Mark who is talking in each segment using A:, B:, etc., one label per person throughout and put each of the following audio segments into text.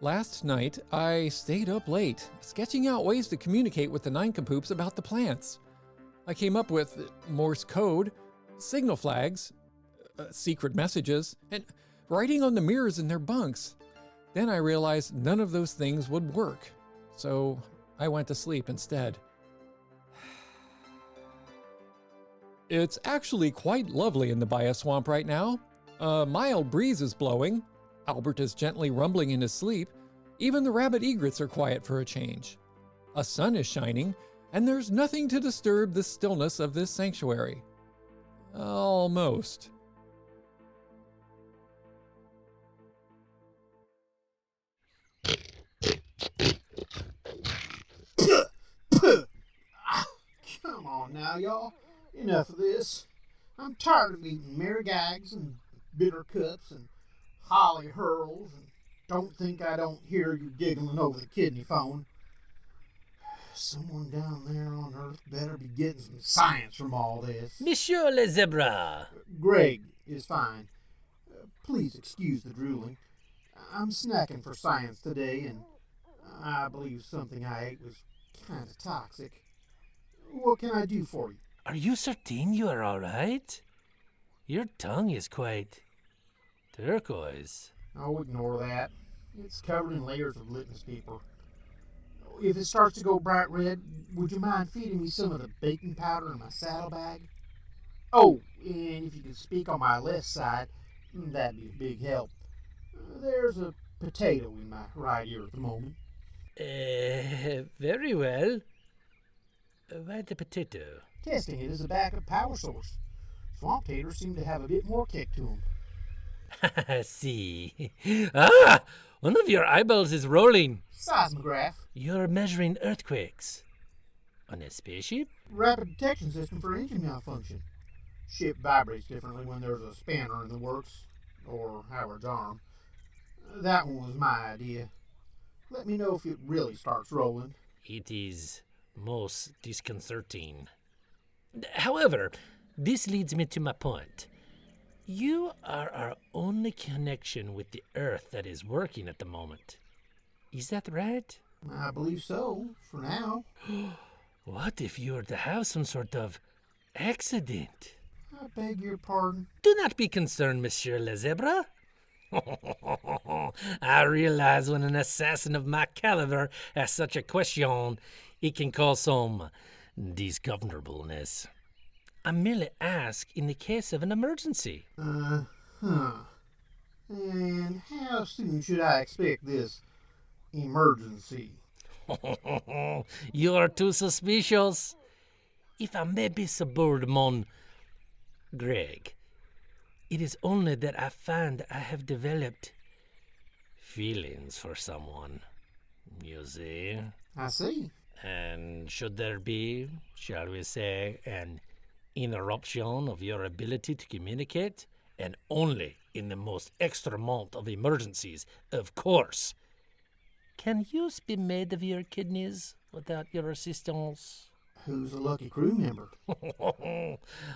A: Last night, I stayed up late, sketching out ways to communicate with the nincompoops about the plants. I came up with Morse code, signal flags, secret messages, and writing on the mirrors in their bunks. Then I realized none of those things would work, so I went to sleep instead. It's actually quite lovely in the Baya Swamp right now. A mild breeze is blowing. Albert is gently rumbling in his sleep. Even the rabbit egrets are quiet for a change. A sun is shining, and there's nothing to disturb the stillness of this sanctuary. Almost.
B: Come on now, y'all. Enough of this. I'm tired of eating marigags and bitter cups and holly hurls, and don't think I don't hear you giggling over the kidney phone. Someone down there on Earth better be getting some science from all this.
C: Monsieur le Zebra.
B: Greg is fine. Please excuse the drooling. I'm snacking for science today, and I believe something I ate was kind of toxic. What can I do for you?
C: Are you certain you are all right? Your tongue is quite turquoise.
B: Oh, ignore that. It's covered in layers of litmus paper. If it starts to go bright red, would you mind feeding me some of the baking powder in my saddlebag? Oh, and if you could speak on my left side, that'd be a big help. There's a potato in my right ear at the moment.
C: Very well. Why the potato?
B: Testing it as a backup power source. Swamp taters seem to have a bit more kick to them.
C: I see. Ah! One of your eyeballs is rolling.
B: Seismograph.
C: You're measuring earthquakes. On a spaceship?
B: Rapid detection system for engine malfunction. Ship vibrates differently when there's a spanner in the works, or Howard's arm. That one was my idea. Let me know if it really starts rolling.
C: It is most disconcerting. However, this leads me to my point. You are our only connection with the Earth that is working at the moment. Is that right?
B: I believe so, for now.
C: What if you were to have some sort of accident?
B: I beg your pardon.
C: Do not be concerned, Monsieur Le Zebra. I realize when an assassin of my caliber asks such a question, it can cause some discomfortableness. I merely ask in the case of an emergency.
B: And how soon should I expect this emergency?
C: You are too suspicious. If I may be so bold, mon Greg, it is only that I find I have developed feelings for someone. You see?
B: I see.
C: And should there be, shall we say, an interruption of your ability to communicate, and only in the most extremement of emergencies, of course, can use be made of your kidneys without your assistance?
B: Who's a lucky crew member?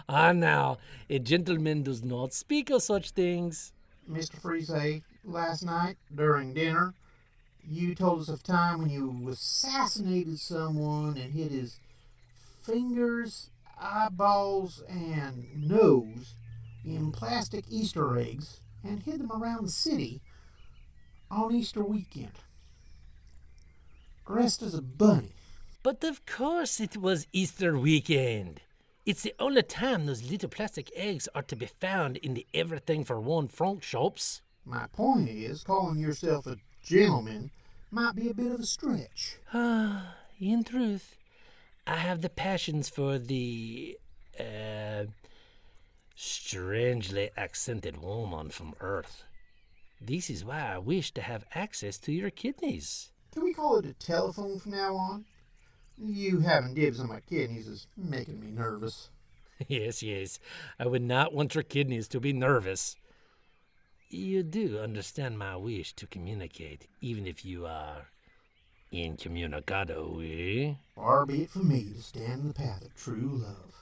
C: Ah, now, a gentleman does not speak of such things.
B: Mr. Frise, last night during dinner, you told us of time when you assassinated someone and hid his fingers, eyeballs, and nose in plastic Easter eggs and hid them around the city on Easter weekend. Dressed as a bunny.
C: But of course it was Easter weekend. It's the only time those little plastic eggs are to be found in the everything for one franc shops.
B: My point is, calling yourself a gentleman might be a bit of a stretch.
C: In truth, I have the passions for the, strangely accented woman from Earth. This is why I wish to have access to your kidneys.
B: Can we call it a telephone from now on? You having dibs on my kidneys is making me nervous.
C: Yes. I would not want your kidneys to be nervous. You do understand my wish to communicate, even if you are incommunicado, eh?
B: Far be it from me to stand in the path of true love.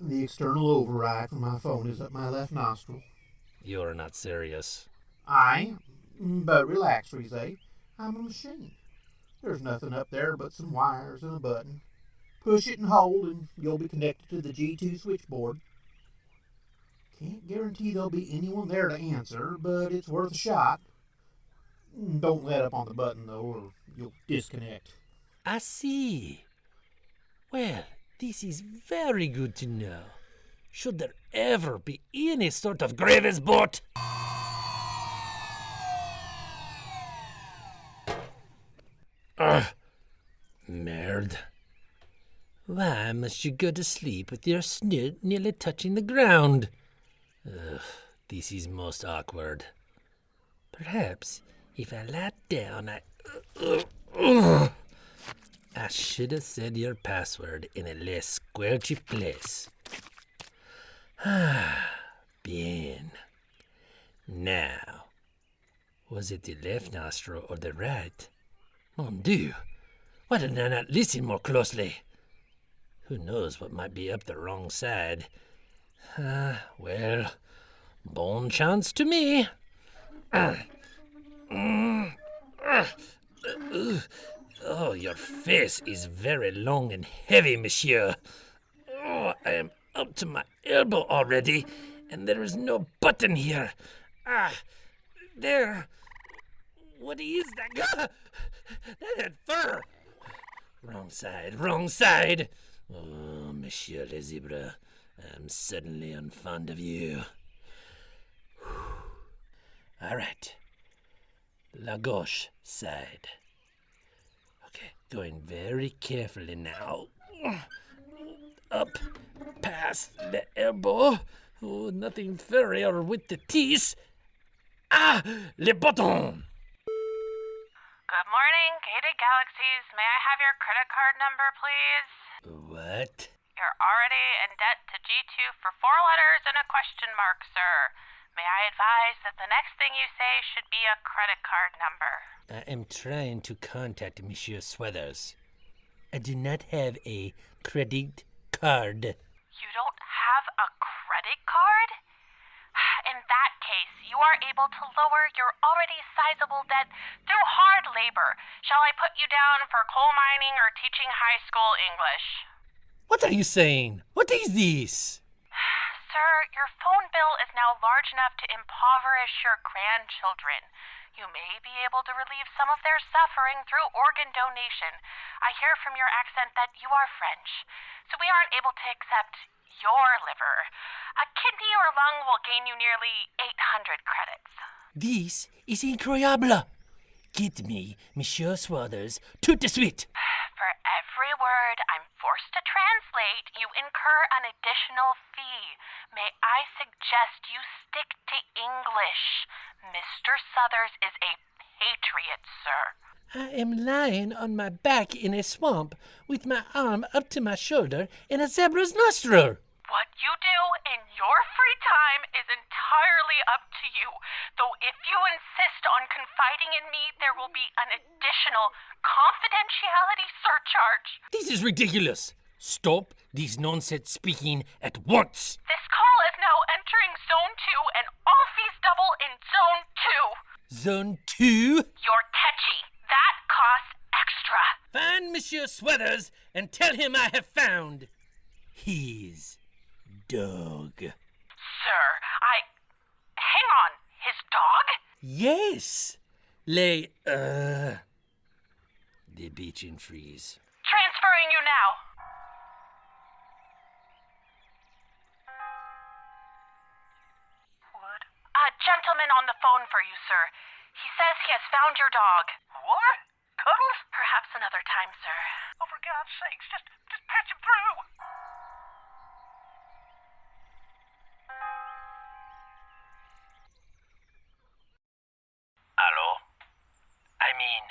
B: The external override from my phone is up my left nostril.
C: You're not serious.
B: I am, but relax, Frise. I'm a machine. There's nothing up there but some wires and a button. Push it and hold, and you'll be connected to the G2 switchboard. Can't guarantee there'll be anyone there to answer, but it's worth a shot. Don't let up on the button, though, or you'll disconnect.
C: I see. Well, this is very good to know. Should there ever be any sort of gravis boat? Merde. Why must you go to sleep with your snoot nearly touching the ground? This is most awkward. Perhaps if I lie down, I should have said your password in a less squelchy place. Bien. Now, was it the left nostril or the right? Mon Dieu, why did I not listen more closely? Who knows what might be up the wrong side? Well, bon chance to me. Oh, your face is very long and heavy, monsieur. Oh, I am up to my elbow already, and there is no button here. There. What is that? That had fur. Wrong side. Oh, Monsieur Le Zebra, I'm suddenly unfond of you. All right. La gauche side. Okay, going very carefully now. Up, past the elbow. Oh, nothing furry or with the teeth. Le bouton.
D: Good morning, Gated Galaxies. May I have your credit card number, please?
C: What?
D: You're already in debt to G2 for 4 letters and a question mark, sir. May I advise that the next thing you say should be a credit card number?
C: I am trying to contact Monsieur Sweathers. I do not have a credit card.
D: You don't have a credit card? In that case, you are able to lower your already sizable debt through hard labor. Shall I put you down for coal mining or teaching high school English?
C: What are you saying? What is this?
D: Sir, your phone bill is now large enough to impoverish your grandchildren. You may be able to relieve some of their suffering through organ donation. I hear from your accent that you are French, so we aren't able to accept your liver. A kidney or lung will gain you nearly 800 credits.
C: This is incroyable. Get me Monsieur Sweathers tout de suite.
D: For every word I'm forced to translate, you incur an additional fee. May I suggest you stick to English? Mr. Suthers is a patriot, sir.
C: I am lying on my back in a swamp with my arm up to my shoulder in a zebra's nostril.
D: What you do in your free time is entirely up to you, though if you insist on confiding in me, there will be an additional confidentiality surcharge.
C: This is ridiculous. Stop this nonsense speaking at once.
D: This call is now entering Zone 2, and all fees double in Zone 2.
C: Zone 2?
D: You're catchy. That costs extra.
C: Find Monsieur Sweathers and tell him I have found his dog.
D: Sir, hang on. His dog?
C: Yes. The Bichon Frise.
D: Transferring you now. Wood? A gentleman on the phone for you, sir. He says he has found your dog.
E: What? Cuddles?
D: Perhaps another time, sir.
E: Oh, for God's sakes, just patch him through.
C: Hello? I mean,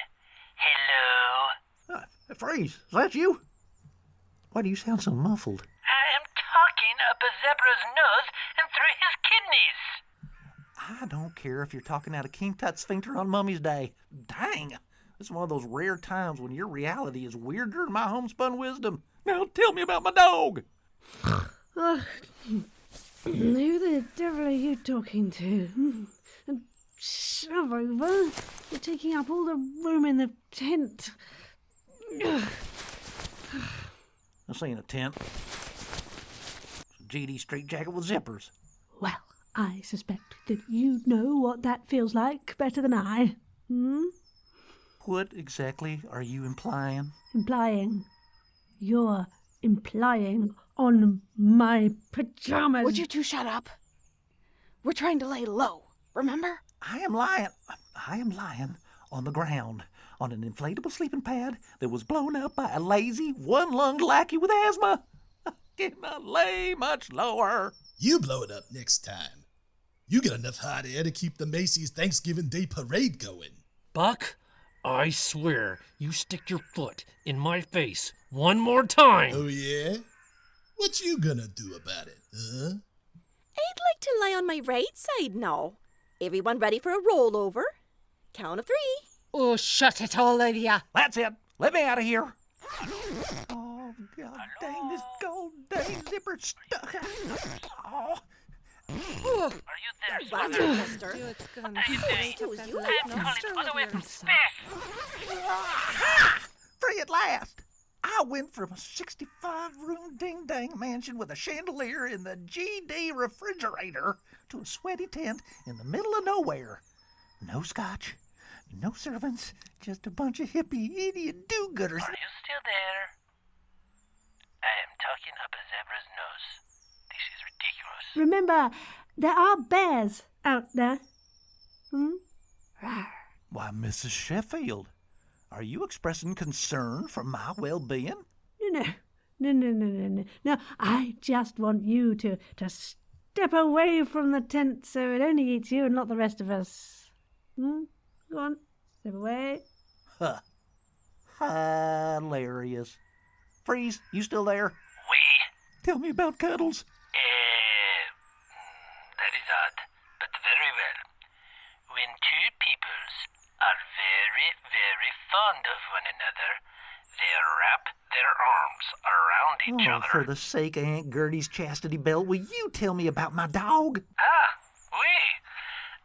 C: hello?
F: Frise, is that you? Why do you sound so muffled?
C: I am talking up a zebra's nose and through his kidneys.
F: I don't care if you're talking out of King Tut's sphincter on Mummy's Day. Dang! This is one of those rare times when your reality is weirder than my homespun wisdom. Now tell me about my dog.
G: Who the devil are you talking to? And shove over. You're taking up all the room in the tent.
F: This ain't a tent. It's a GD straitjacket with zippers.
G: Well, I suspect that you know what that feels like better than I.
F: What exactly are you implying?
G: Implying. You're implying on my pajamas.
H: Would you two shut up? We're trying to lay low, remember?
F: I am lying on the ground on an inflatable sleeping pad that was blown up by a lazy, one-lunged lackey with asthma. I cannot lay much lower.
I: You blow it up next time. You get enough hot air to keep the Macy's Thanksgiving Day parade going.
C: Buck, I swear you stick your foot in my face one more time.
I: Oh, yeah? What you gonna do about it, huh?
J: I'd like to lie on my right side now. Everyone ready for a rollover? Count of 3.
H: Oh, shut it all, Lydia.
F: That's it. Let me out of here. Oh, God dang, this gold dang zipper stuck. Oh.
E: Are you there,
J: What's
E: Swagger?
J: your mister?
E: How you doing?
J: Who's you?
E: I'm calling all the way from space.
F: Free at last. I went from a 65-room ding-dang mansion with a chandelier in the GD refrigerator to a sweaty tent in the middle of nowhere. No scotch, no servants, just a bunch of hippie idiot do-gooders.
E: Are you still there? I am talking up a zebra's nose. This is ridiculous.
G: Remember, there are bears out there.
F: Why, Mrs. Sheffield, are you expressing concern for my well-being?
G: No, I just want you to step away from the tent so it only eats you and not the rest of us. Go on, step away.
F: Huh. Hilarious. Frise, you still there? Tell me about Cuddles.
E: That is odd, but very well. When two peoples are very, very fond of one another, they wrap their arms around each
F: Oh,
E: other.
F: for the sake of Aunt Gertie's chastity belt, will you tell me about my dog?
E: Oui.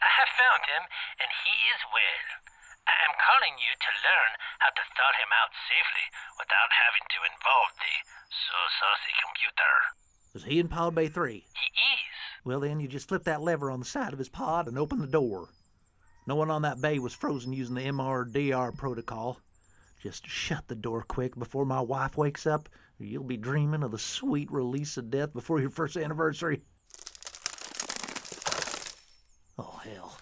E: I have found him, and he is well. I am calling you to learn how to thaw him out safely without having to involve the so-saucy computer.
F: Is he in Pod Bay 3?
E: He is.
F: Well, then you just flip that lever on the side of his pod and open the door. No one on that bay was frozen using the MRDR protocol. Just shut the door quick before my wife wakes up, or you'll be dreaming of the sweet release of death before your first anniversary. Oh, hell.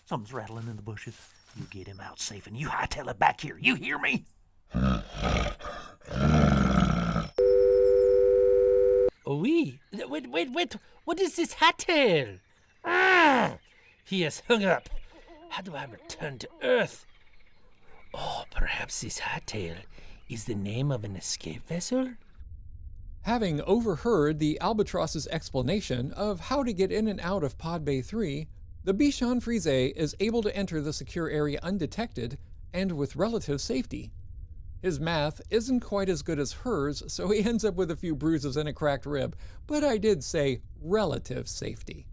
F: Something's rattling in the bushes. You get him out safe and you hightail it back here. You hear me?
C: Oui. Wait. What is this hat tail? Ah! He has hung up. How do I return to Earth? Oh, perhaps this hat tail is the name of an escape vessel?
A: Having overheard the Albatross's explanation of how to get in and out of Pod Bay 3, the Bichon Frise is able to enter the secure area undetected and with relative safety. His math isn't quite as good as hers, so he ends up with a few bruises and a cracked rib, but I did say relative safety.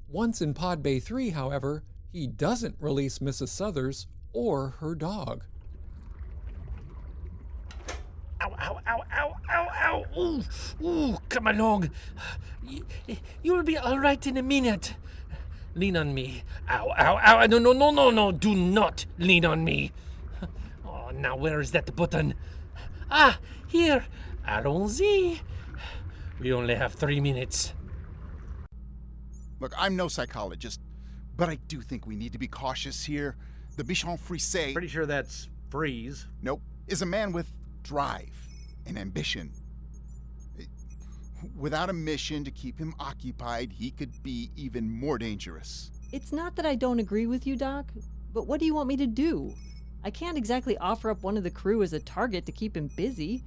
A: Once in Pod Bay 3, however, he doesn't release Mrs. Southers or her dog.
C: Ow. Ooh, come along. You'll be all right in a minute. Lean on me. Ow. No. Do not lean on me. Oh, now where is that button? Ah, here. Allons-y. We only have 3 minutes.
K: Look, I'm no psychologist, but I do think we need to be cautious here. The Bichon Frise...
F: Pretty sure that's Frise.
K: Nope. Is a man with drive and ambition. Without a mission to keep him occupied, he could be even more dangerous.
L: It's not that I don't agree with you, Doc, but what do you want me to do? I can't exactly offer up one of the crew as a target to keep him busy,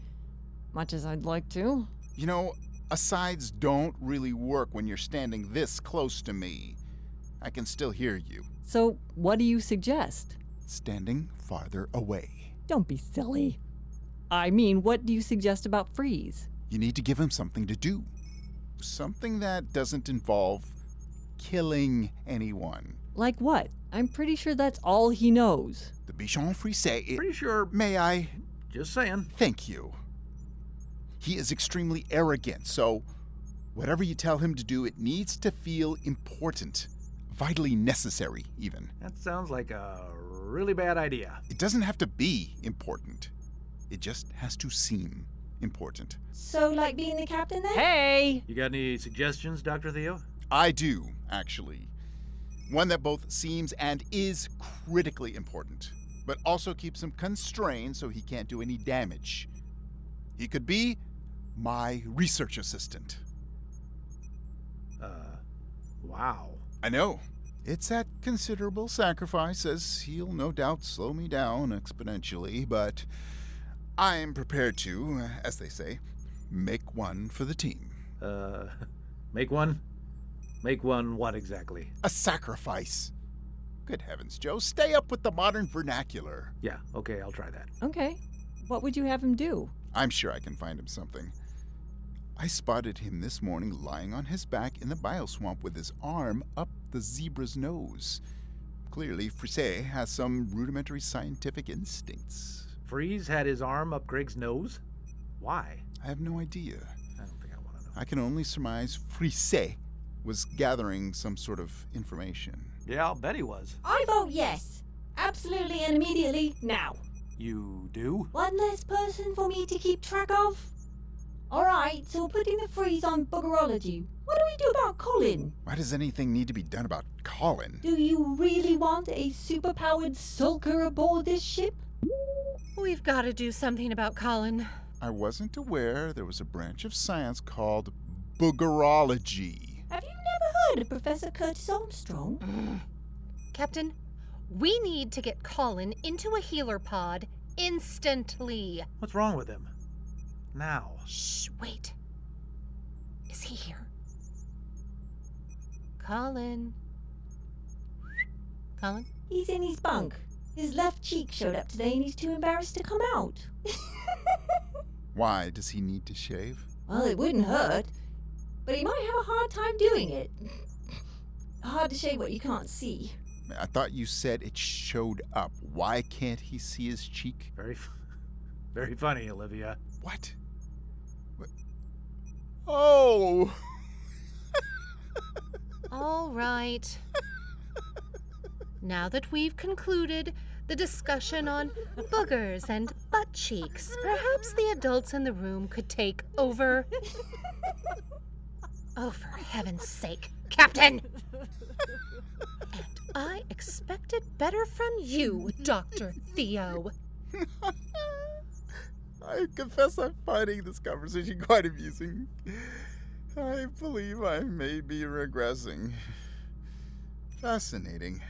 L: much as I'd like to.
K: You know, asides don't really work when you're standing this close to me. I can still hear you.
L: So, what do you suggest?
K: Standing farther away.
L: Don't be silly. I mean, what do you suggest about Frise?
K: You need to give him something to do. Something that doesn't involve killing anyone.
L: Like what? I'm pretty sure that's all he knows.
K: The Bichon Frise.
F: Pretty sure.
K: May I?
F: Just saying.
K: Thank you. He is extremely arrogant, so whatever you tell him to do, it needs to feel important. Vitally necessary, even.
F: That sounds like a really bad idea.
K: It doesn't have to be important. It just has to seem important.
J: So, like being the captain then?
L: Hey!
F: You got any suggestions, Dr. Theo?
K: I do, actually. One that both seems and is critically important, but also keeps him constrained so he can't do any damage. He could be my research assistant.
F: Wow.
K: I know. It's at considerable sacrifice, as he'll no doubt slow me down exponentially, but I'm prepared to, as they say, make one for the team.
F: Make one? Make one what exactly?
K: A sacrifice. Good heavens, Joe, stay up with the modern vernacular.
F: Yeah, okay, I'll try that.
L: Okay. What would you have him do?
K: I'm sure I can find him something. I spotted him this morning lying on his back in the bioswamp with his arm up the zebra's nose. Clearly, Frise has some rudimentary scientific instincts.
F: Frise had his arm up Greg's nose? Why?
K: I have no idea.
F: I don't think I want to know.
K: I can only surmise Frise was gathering some sort of information.
F: Yeah, I'll bet he was.
J: I vote yes. Absolutely and immediately now.
F: You do?
J: One less person for me to keep track of? Alright, so we're putting the freeze on buggerology. What do we do about Colin?
K: Why does anything need to be done about Colin?
J: Do you really want a superpowered sulker aboard this ship?
M: We've got to do something about Colin.
K: I wasn't aware there was a branch of science called boogerology.
J: Have you never heard of Professor Curtis Armstrong?
M: Captain, we need to get Colin into a healer pod instantly.
F: What's wrong with him? Now.
M: Shh, wait. Is he here? Colin? Colin?
J: He's in his bunk. His left cheek showed up today and he's too embarrassed to come out.
K: Why, does he need to shave?
J: Well, it wouldn't hurt, but he might have a hard time doing it. Hard to shave what you can't see.
K: I thought you said it showed up. Why can't he see his cheek?
F: Very funny, Olivia.
K: What? Oh!
M: All right. Now that we've concluded the discussion on boogers and butt cheeks, perhaps the adults in the room could take over. Oh, for heaven's sake, Captain! And I expected better from you, Dr. Theo.
K: I confess I'm finding this conversation quite amusing. I believe I may be regressing. Fascinating.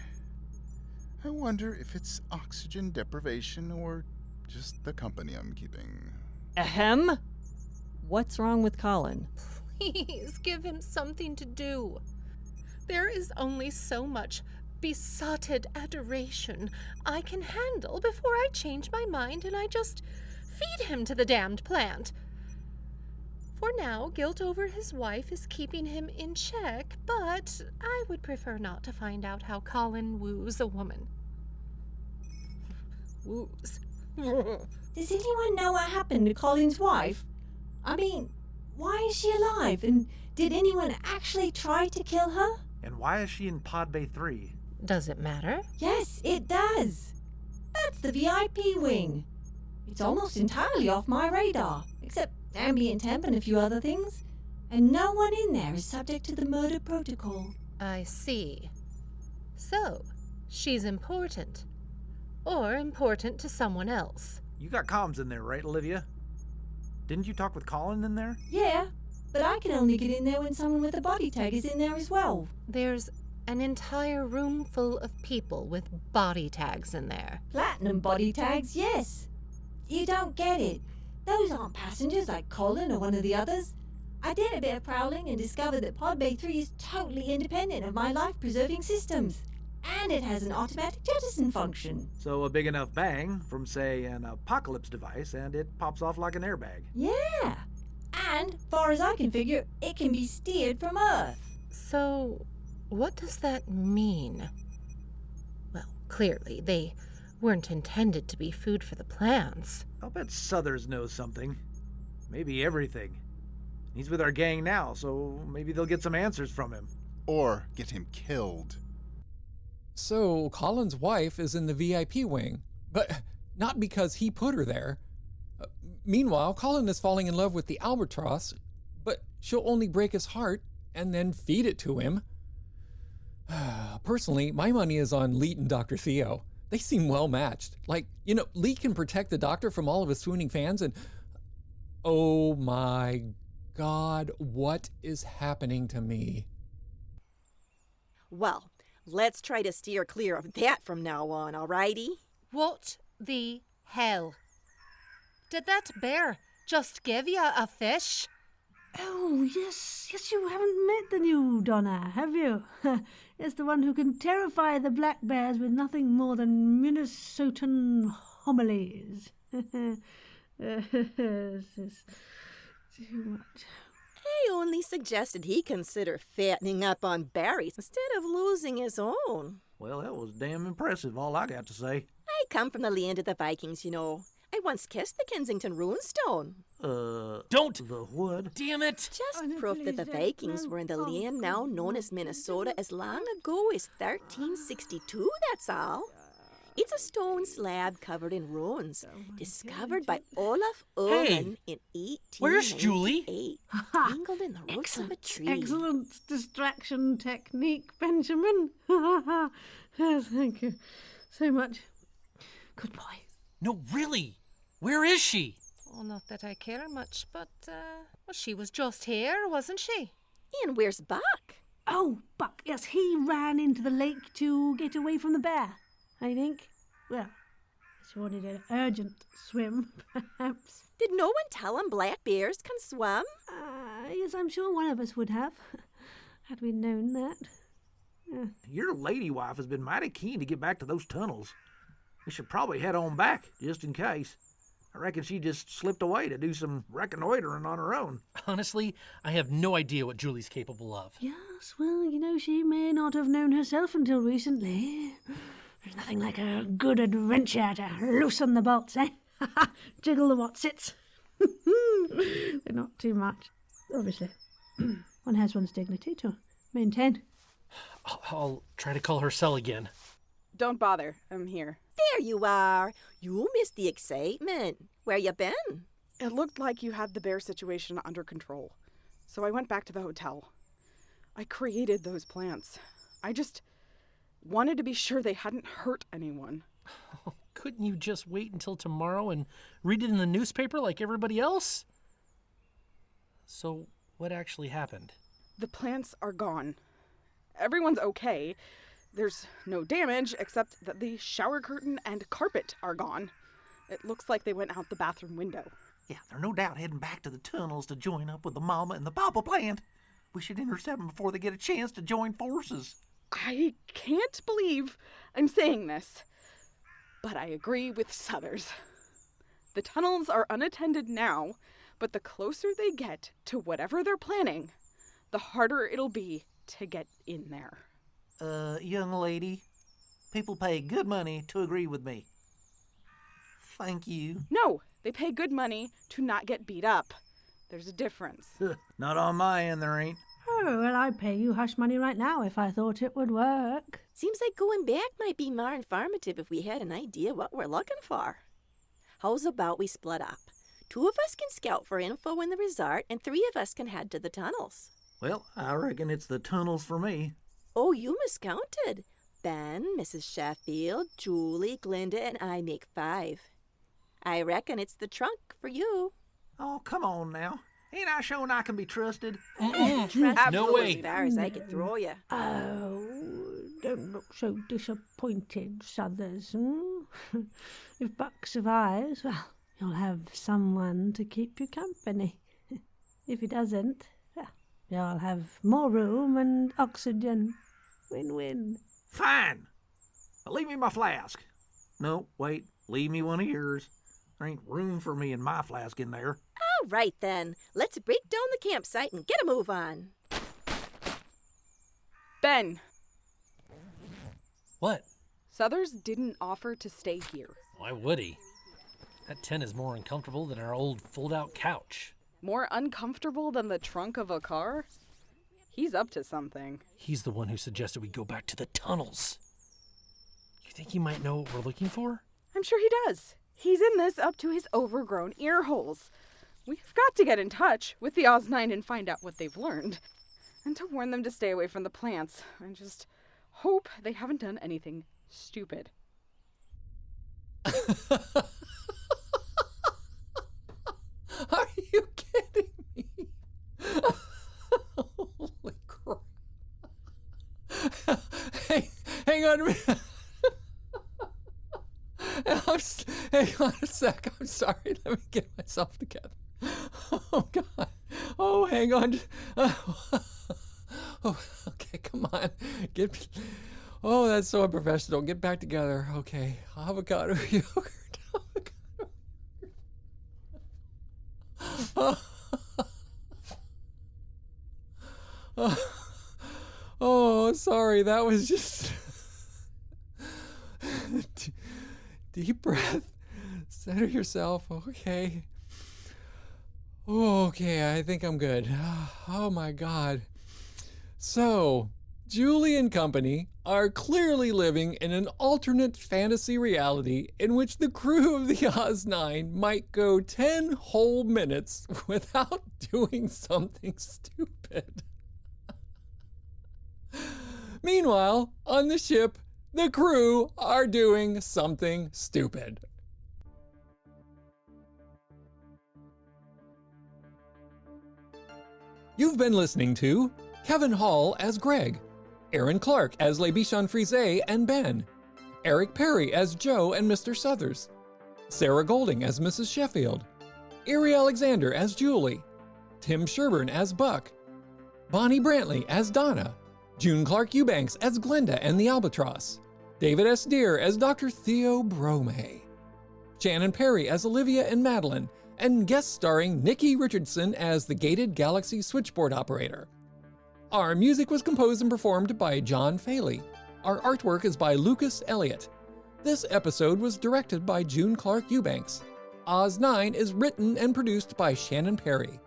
K: I wonder if it's oxygen deprivation or just the company I'm keeping.
L: Ahem? What's wrong with Colin?
M: Please give him something to do. There is only so much besotted adoration I can handle before I change my mind and I just feed him to the damned plant. For now, guilt over his wife is keeping him in check, but I would prefer not to find out how Colin woos a woman. Woos.
J: Does anyone know what happened to Colin's wife? I mean, why is she alive? And did anyone actually try to kill her?
F: And why is she in Pod Bay 3?
M: Does it matter?
J: Yes, it does. That's the VIP wing. It's almost entirely off my radar, except ambient temp and a few other things. And no one in there is subject to the murder protocol.
M: I see. So, she's important. Or important to someone else.
F: You got comms in there, right, Olivia? Didn't you talk with Colin in there?
J: Yeah, but I can only get in there when someone with a body tag is in there as well.
M: There's an entire room full of people with body tags in there.
J: Platinum body tags, yes. You don't get it. Those aren't passengers like Colin or one of the others. I did a bit of prowling and discovered that Pod Bay 3 is totally independent of my life-preserving systems. And it has an automatic jettison function.
F: So a big enough bang from, say, an apocalypse device, and it pops off like an airbag.
J: Yeah. And, far as I can figure, it can be steered from Earth.
M: So, what does that mean? Clearly, they weren't intended to be food for the plants.
F: I'll bet Southers knows something. Maybe everything. He's with our gang now, so maybe they'll get some answers from him.
K: Or get him killed.
A: So, Colin's wife is in the VIP wing, but not because he put her there. Meanwhile, Colin is falling in love with the albatross, but she'll only break his heart and then feed it to him. Personally, my money is on Leet and Dr. Theo. They seem well matched. Like, Leet can protect the doctor from all of his swooning fans, and oh my God, what is happening to me?
N: Well, let's try to steer clear of that from now on, alrighty?
M: What the hell? Did that bear just give you a fish?
G: Oh, yes, you haven't met the new Donna, have you? It's the one who can terrify the black bears with nothing more than Minnesotan homilies. This is too much.
N: I only suggested he consider fattening up on berries instead of losing his own.
F: Well, that was damn impressive, all I got to say.
N: I come from the land of the Vikings, I once kissed the Kensington runestone.
C: Don't!
F: The what?
C: Damn it!
N: Just proof that the Vikings were in the land now known as Minnesota as long ago as 1362, that's all. It's a stone slab covered in runes, discovered by Olaf Ullman in 1898.
C: Where's Julie?
N: Tangled in the roots of a tree.
G: Excellent distraction technique, Benjamin. Yes, thank you so much. Good boy.
C: No, really. Where is she?
M: Oh, not that I care much, but, she was just here, wasn't she?
N: And where's Buck?
G: Oh, Buck, yes, he ran into the lake to get away from the bear, I think. Well, she wanted an urgent swim, perhaps.
N: Did no one tell him black bears can swim?
G: Yes, I'm sure one of us would have, had we known that.
F: Your lady wife has been mighty keen to get back to those tunnels. We should probably head on back, just in case. I reckon she just slipped away to do some reconnoitering on her own.
C: Honestly, I have no idea what Julie's capable of.
G: Yes, well, she may not have known herself until recently. There's nothing like a good adventure to loosen the bolts, eh? Jiggle the whatsits. They're not too much, obviously. One has one's dignity to maintain.
C: I'll try to call her cell again.
H: Don't bother. I'm here.
N: There you are. You missed the excitement. Where you been?
H: It looked like you had the bear situation under control, so I went back to the hotel. I created those plants. I just wanted to be sure they hadn't hurt anyone.
C: Oh, couldn't you just wait until tomorrow and read it in the newspaper like everybody else? So, what actually happened?
H: The plants are gone. Everyone's okay. There's no damage, except that the shower curtain and carpet are gone. It looks like they went out the bathroom window.
F: Yeah, they're no doubt heading back to the tunnels to join up with the mama and the papa plant. We should intercept them before they get a chance to join forces.
H: I can't believe I'm saying this, but I agree with Southers. The tunnels are unattended now, but the closer they get to whatever they're planning, the harder it'll be to get in there.
F: Young lady, people pay good money to agree with me. Thank you.
H: No, they pay good money to not get beat up. There's a difference.
F: Not on my end, there ain't.
G: Oh, well, I'd pay you hush money right now if I thought it would work.
N: Seems like going back might be more informative if we had an idea what we're looking for. How's about we split up? 2 of us can scout for info in the resort, and 3 of us can head to the tunnels.
F: Well, I reckon it's the tunnels for me.
N: Oh, you miscounted. Ben, Mrs. Sheffield, Julie, Glinda, and I make 5. I reckon it's the trunk for you.
F: Oh, come on now. Ain't I showing I can be trusted?
C: No way.
N: As far as I can throw you.
G: Oh, don't look so disappointed, Southers. If Buck survives, well, you'll have someone to keep you company. If he doesn't, well, you'll have more room and oxygen. Win-win.
F: Fine. But leave me my flask. No, wait. Leave me one of yours. There ain't room for me and my flask in there.
N: All right, then. Let's break down the campsite and get a move on.
H: Ben.
C: What?
H: Suthers didn't offer to stay here.
C: Why would he? That tent is more uncomfortable than our old fold-out couch.
H: More uncomfortable than the trunk of a car? He's up to something.
C: He's the one who suggested we go back to the tunnels. You think he might know what we're looking for?
H: I'm sure he does. He's in this up to his overgrown ear holes. We've got to get in touch with the Oz9 and find out what they've learned. And to warn them to stay away from the plants. I just hope they haven't done anything stupid.
A: Are you kidding me? Holy crap. Hang on a minute. Hang on a sec. I'm sorry. Let me get myself together. Oh, God. Oh, hang on. Oh, okay, come on. Oh, that's so unprofessional. Get back together. Okay. Avocado yogurt. Oh, sorry. That was just... Deep breath. Center yourself. Okay. Okay, I think I'm good. Oh my God. So, Julie and company are clearly living in an alternate fantasy reality in which the crew of the Oz9 might go 10 whole minutes without doing something stupid. Meanwhile, on the ship, the crew are doing something stupid. You've been listening to Kevin Hall as Greg, Aaron Clark as Les Bichon, Frise and Ben, Eric Perry as Joe and Mr. Suthers, Sarah Golding as Mrs. Sheffield, Iri Alexander as Julie, Tim Sherburne as Buck, Bonnie Brantley as Donna, June Clark Eubanks as Glenda and the Albatross, David S. Deere as Dr. Theo Brome, Shannon Perry as Olivia and Madeline, and guest starring Nikki Richardson as the Gated Galaxy switchboard operator. Our music was composed and performed by John Faley. Our artwork is by Lucas Elliott. This episode was directed by June Clark Eubanks. Oz9 is written and produced by Shannon Perry.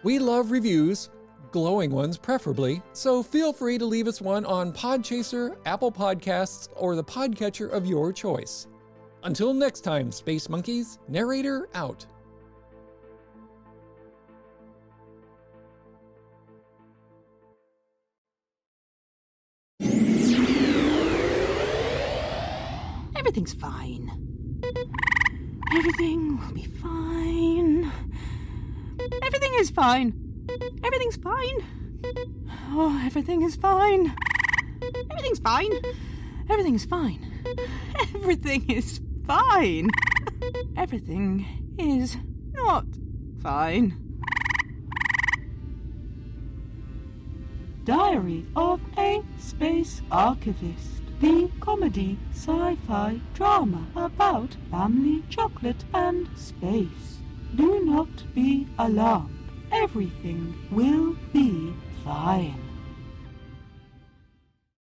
A: We love reviews, glowing ones preferably, so feel free to leave us one on Podchaser, Apple Podcasts, or the podcatcher of your choice. Until next time, Space Monkeys, narrator out.
O: Everything's fine. Everything will be fine. Everything is fine. Everything's fine. Oh, everything is fine. Everything's fine. Everything's fine. Everything is fine. Everything is not fine. Diary of a Space Archivist. The comedy sci-fi drama about family chocolate and space. Do not be alarmed. Everything will be fine.